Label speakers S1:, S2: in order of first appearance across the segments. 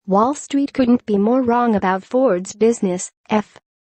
S1: Wall Street couldn't be more wrong about Ford's business.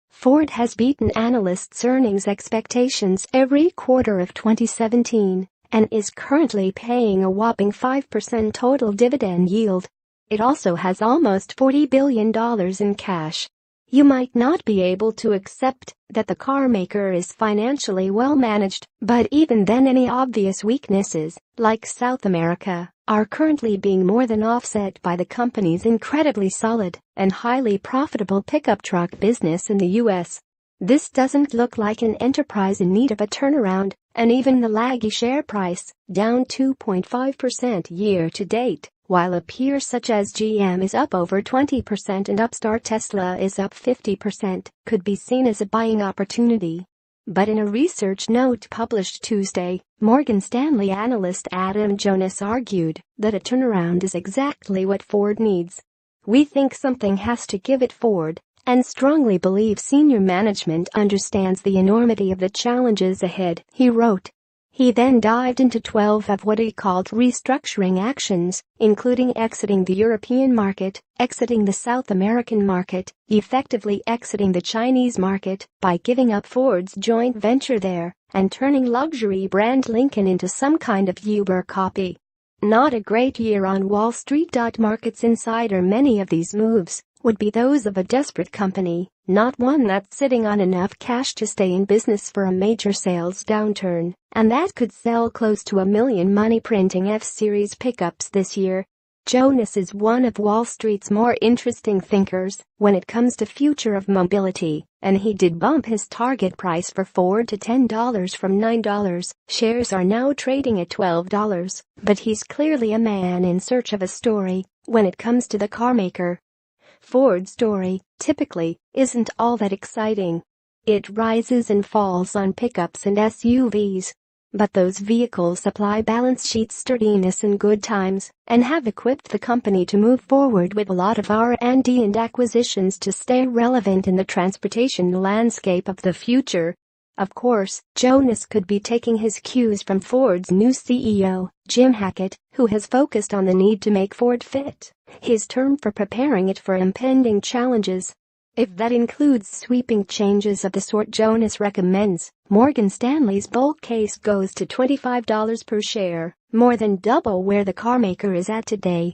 S1: Ford has beaten analysts' earnings expectations every quarter of 2017 and is currently paying a whopping 5% total dividend yield. It also has almost $40 billion in cash. You might not be able to accept that the carmaker is financially well managed, but even then any obvious weaknesses, like South America, are currently being more than offset by the company's incredibly solid and highly profitable pickup truck business in the U.S. This doesn't look like an enterprise in need of a turnaround, and even the laggy share price, down 2.5% year to date, while a peer such as GM is up over 20% and upstart Tesla is up 50%, could be seen as a buying opportunity. But in a research note published Tuesday, Morgan Stanley analyst Adam Jonas argued that a turnaround is exactly what Ford needs. "We think something has to give at Ford, and strongly believe senior management understands the enormity of the challenges ahead," he wrote. He then dived into 12 of what he called restructuring actions, including exiting the European market, exiting the South American market, effectively exiting the Chinese market by giving up Ford's joint venture there, and turning luxury brand Lincoln into some kind of Uber copy. Not a great year on Wall Street. Markets insider many of these moves would be those of a desperate company, not one that's sitting on enough cash to stay in business for a major sales downturn, and that could sell close to 1 million money-printing F-Series pickups this year. Jonas is one of Wall Street's more interesting thinkers when it comes to future of mobility, and he did bump his target price for Ford to $10 from $9. Shares are now trading at $12, but he's clearly a man in search of a story when it comes to the carmaker. Ford's story, typically, isn't all that exciting. It rises and falls on pickups and SUVs. But those vehicles supply balance sheet sturdiness in good times and have equipped the company to move forward with a lot of R&D and acquisitions to stay relevant in the transportation landscape of the future. Of course, Jonas could be taking his cues from Ford's new CEO, Jim Hackett, who has focused on the need to make Ford fit, his term for preparing it for impending challenges. If that includes sweeping changes of the sort Jonas recommends, Morgan Stanley's bull case goes to $25 per share, more than double where the carmaker is at today.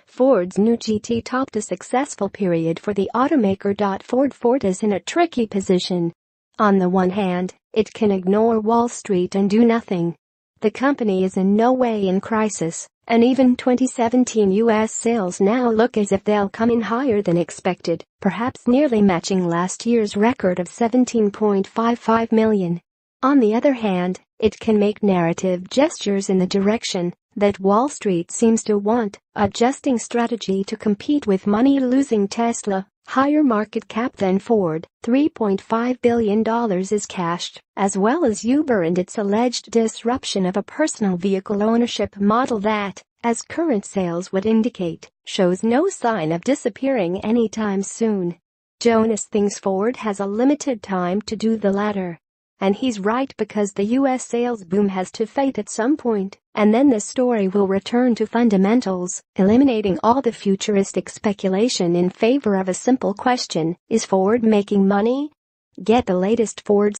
S1: Ford's new GT topped a successful period for the automaker. Ford is in a tricky position. On the one hand, it can ignore Wall Street and do nothing. The company is in no way in crisis, and even 2017 U.S. sales now look as if they'll come in higher than expected, perhaps nearly matching last year's record of 17.55 million. On the other hand, it can make narrative gestures in the direction that Wall Street seems to want, adjusting strategy to compete with money-losing Tesla. Higher market cap than Ford, $3.5 billion is cashed, as well as Uber and its alleged disruption of a personal vehicle ownership model that, as current sales would indicate, shows no sign of disappearing anytime soon. Jonas thinks Ford has a limited time to do the latter. And he's right, because the U.S. sales boom has to fade at some point, and then the story will return to fundamentals, eliminating all the futuristic speculation in favor of a simple question: is Ford making money? Get the latest Ford